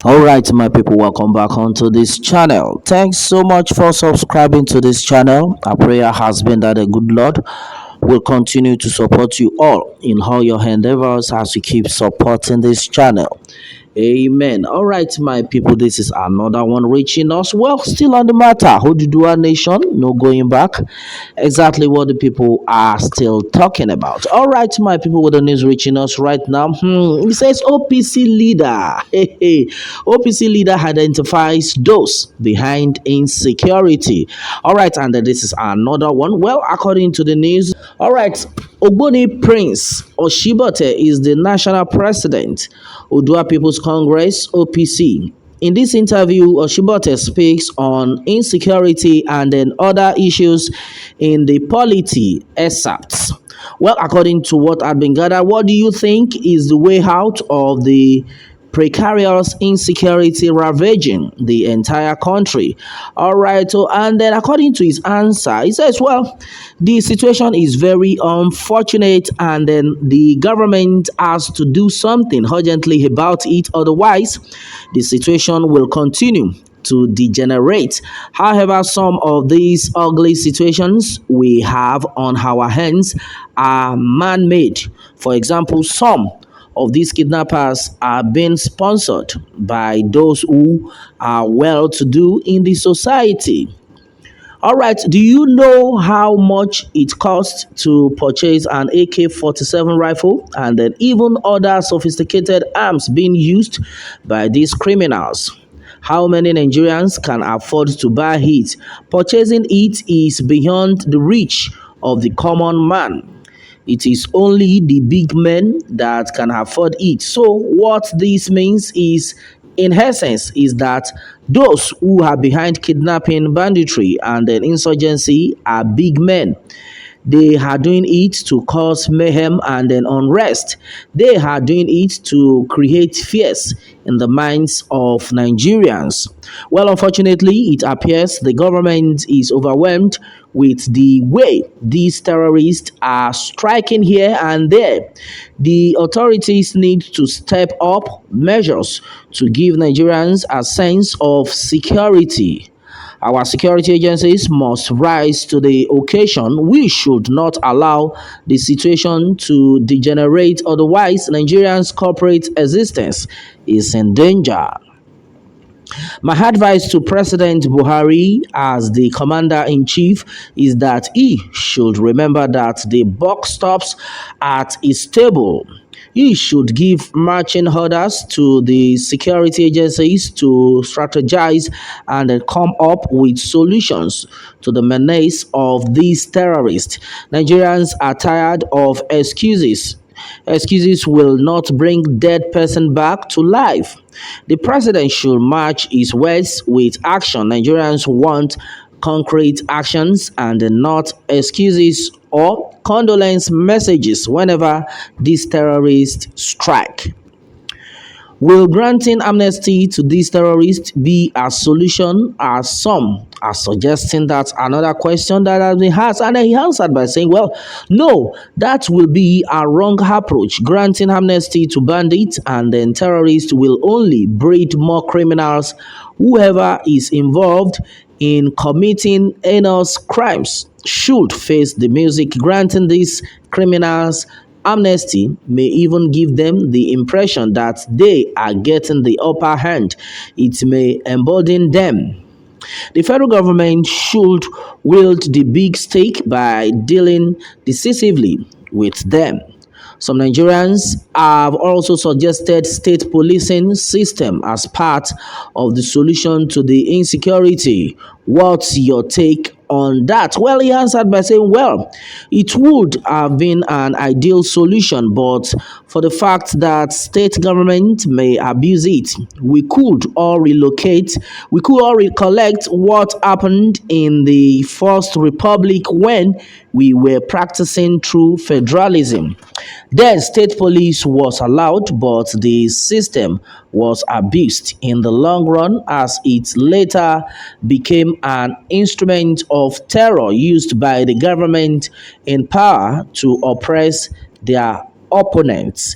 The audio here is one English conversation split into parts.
All right, my people, welcome back onto this channel. Thanks so much for subscribing to this channel. Our prayer has been that the good Lord will continue to support you all in all your endeavors as you keep supporting this channel. Amen. All right, my people, this is another one reaching us. Well, still on the matter. Hodudua Nation, no going back. Exactly what the people are still talking about. All right, my people, with the news reaching us right now. It says OPC leader. OPC leader identifies those behind insecurity. All right, and this is another one. Well, according to the news. All right, Ogboni Prince Oshibote is the national president, Odua People's Congress, OPC. In this interview, Oshibote speaks on insecurity and then other issues in the polity excerpts. Well, according to what had been gathered, what do you think is the way out of the precarious insecurity ravaging the entire country? All right, so and then according to his answer, he says, well, the situation is very unfortunate and then the government has to do something urgently about it, otherwise the situation will continue to degenerate. However, some of these ugly situations we have on our hands are man-made. For example, some of these kidnappers are being sponsored by those who are well-to-do in the society. All right, do you know how much it costs to purchase an AK-47 rifle and then even other sophisticated arms being used by these criminals? How many Nigerians can afford to buy it? Purchasing it is beyond the reach of the common man. It is only the big men that can afford it. So what this means is, in essence, is that those who are behind kidnapping, banditry, and then insurgency are big men. They are doing it to cause mayhem and then unrest. They are doing it to create fears in the minds of Nigerians. Well, unfortunately, it appears the government is overwhelmed with the way these terrorists are striking here and there. The authorities need to step up measures to give Nigerians a sense of security. Our security agencies must rise to the occasion. We should not allow the situation to degenerate, otherwise Nigerians' corporate existence is in danger. My advice to President Buhari as the commander-in-chief is that he should remember that the buck stops at his table. He should give marching orders to the security agencies to strategize and then come up with solutions to the menace of these terrorists. Nigerians are tired of excuses. Excuses will not bring dead person back to life. The president should match his words with action. Nigerians want concrete actions and not excuses or condolence messages whenever these terrorists strike. Will granting amnesty to these terrorists be a solution, as some are suggesting? That's another question that has been asked, and he answered by saying, well, no, that will be a wrong approach. Granting amnesty to bandits and then terrorists will only breed more criminals. Whoever is involved in committing heinous crimes should face the music. Granting these criminals amnesty may even give them the impression that they are getting the upper hand. It may embolden them. The federal government should wield the big stake by dealing decisively with them. Some Nigerians have also suggested state policing system as part of the solution to the insecurity. What's your take on that? Well, he answered by saying, well, it would have been an ideal solution, but for the fact that state government may abuse it, we could all recollect what happened in the First Republic when we were practicing true federalism. Then state police was allowed, but the system was abused in the long run as it later became an instrument of terror used by the government in power to oppress their opponents.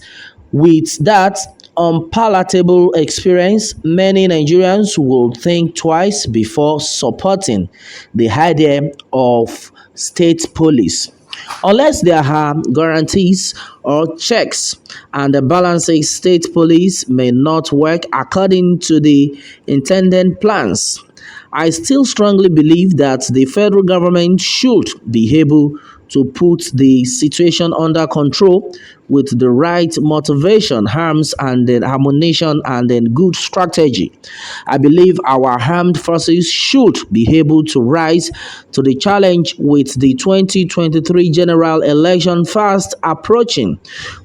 With that unpalatable experience, many Nigerians will think twice before supporting the idea of state police. Unless there are guarantees or checks and the balances, state police may not work according to the intended plans. I still strongly believe that the federal government should be able to put the situation under control with the right motivation, arms, and then ammunition, and then good strategy. I believe our armed forces should be able to rise to the challenge with the 2023 general election fast approaching.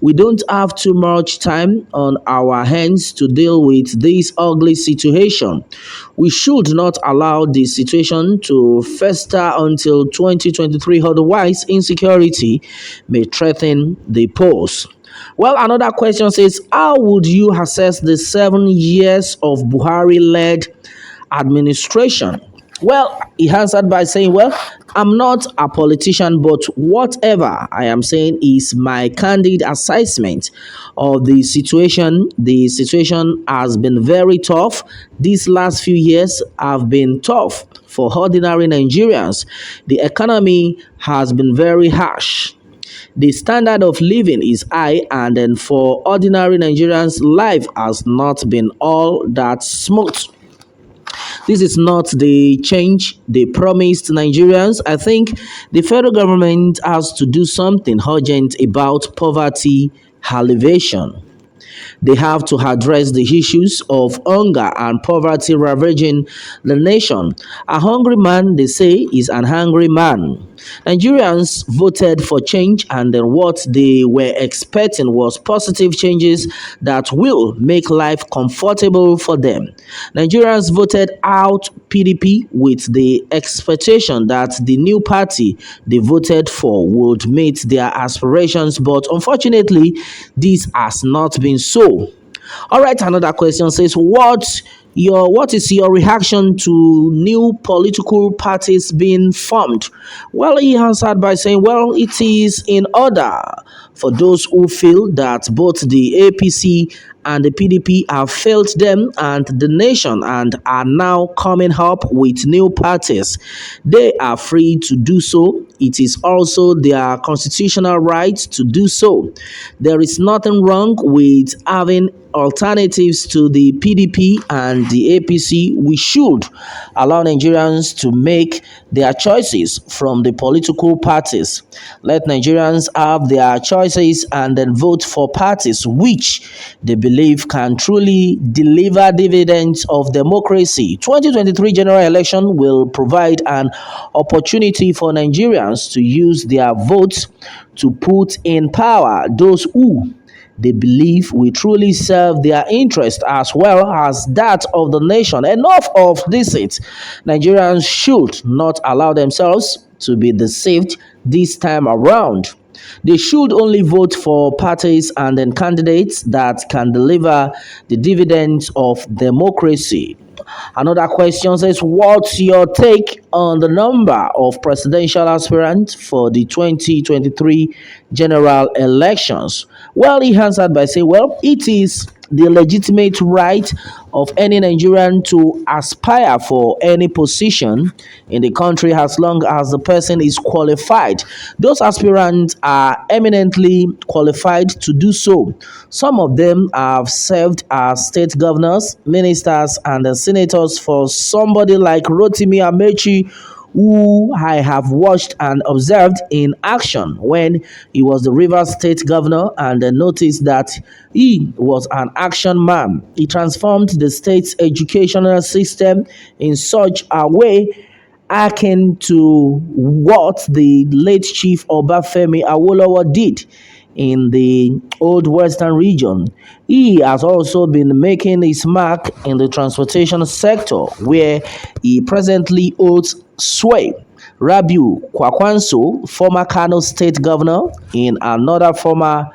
We don't have too much time on our hands to deal with this ugly situation. We should not allow the situation to fester until 2023, otherwise, insecurity may threaten the polls. Well, another question says, how would you assess the 7 years of Buhari led administration? Well, he answered by saying, well, I'm not a politician, but whatever I am saying is my candid assessment of the situation. The situation has been very tough. These last few years have been tough for ordinary Nigerians. The economy has been very harsh. The standard of living is high, and then for ordinary Nigerians, life has not been all that smooth. This is not the change they promised Nigerians. I think the federal government has to do something urgent about poverty alleviation. They have to address the issues of hunger and poverty ravaging the nation. A hungry man, they say, is an angry man. Nigerians voted for change, and then what they were expecting was positive changes that will make life comfortable for them. Nigerians voted out PDP with the expectation that the new party they voted for would meet their aspirations, but unfortunately, this has not been so. All right, another question says, what is your reaction to new political parties being formed? Well, he answered by saying, well, it is in order for those who feel that both the APC and the PDP have failed them and the nation and are now coming up with new parties. They are free to do so. It is also their constitutional right to do so. There is nothing wrong with having alternatives to the PDP and the APC. We should allow Nigerians to make their choices from the political parties. Let Nigerians have their choices and then vote for parties which they believe can truly deliver dividends of democracy. 2023 general election will provide an opportunity for Nigerians to use their votes to put in power those who they believe will truly serve their interest as well as that of the nation. Enough of this. Nigerians should not allow themselves to be deceived this time around. They should only vote for parties and then candidates that can deliver the dividends of democracy. Another question says, what's your take on the number of presidential aspirants for the 2023 general elections? Well, he answered by saying, well, it is the legitimate right of any Nigerian to aspire for any position in the country as long as the person is qualified. Those aspirants are eminently qualified to do so. Some of them have served as state governors, ministers, and senators for somebody like Rotimi Amechi, who I have watched and observed in action when he was the Rivers State governor, and noticed that he was an action man. He transformed the state's educational system in such a way akin to what the late Chief Obafemi Awolowo did in the old western region. He has also been making his mark in the transportation sector, where he presently holds sway. Rabiu Kwakwanso, former Kano State Governor, in another performer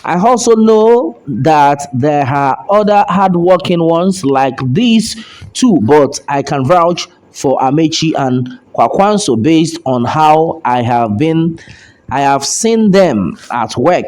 I also know that there are other hardworking ones like these too, but I can vouch for Amechi and Kwakwanso based on how I have seen them at work.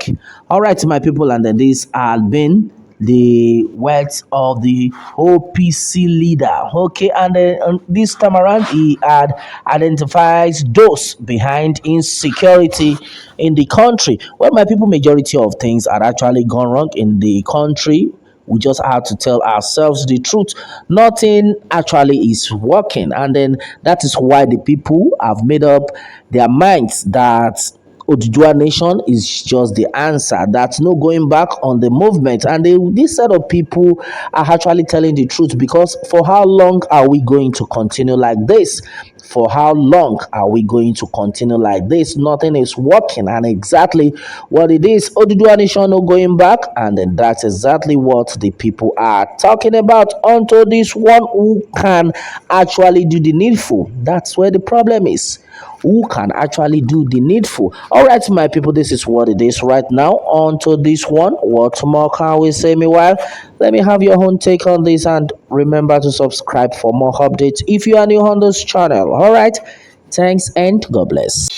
All right, my people, and then these have been the words of the OPC leader. Okay, and then this time around, he had identified those behind insecurity in the country. Well, my people, majority of things are actually gone wrong in the country. We just have to tell ourselves the truth. Nothing actually is working, and then that is why the people have made up their minds that Odudua Nation is just the answer. That's no going back on the movement. And this set of people are actually telling the truth, because for how long are we going to continue like this? For how long are we going to continue like this? Nothing is working, and exactly what it is. Odudua Nation no going back, and then that's exactly what the people are talking about. Onto this one who can actually do the needful. That's where the problem is, who can actually do the needful. All right, my people, this is what it is right now. On to this one. What more can we say? Meanwhile, let me have your own take on this, and remember to subscribe for more updates if you are new on this channel. All right, thanks and God bless.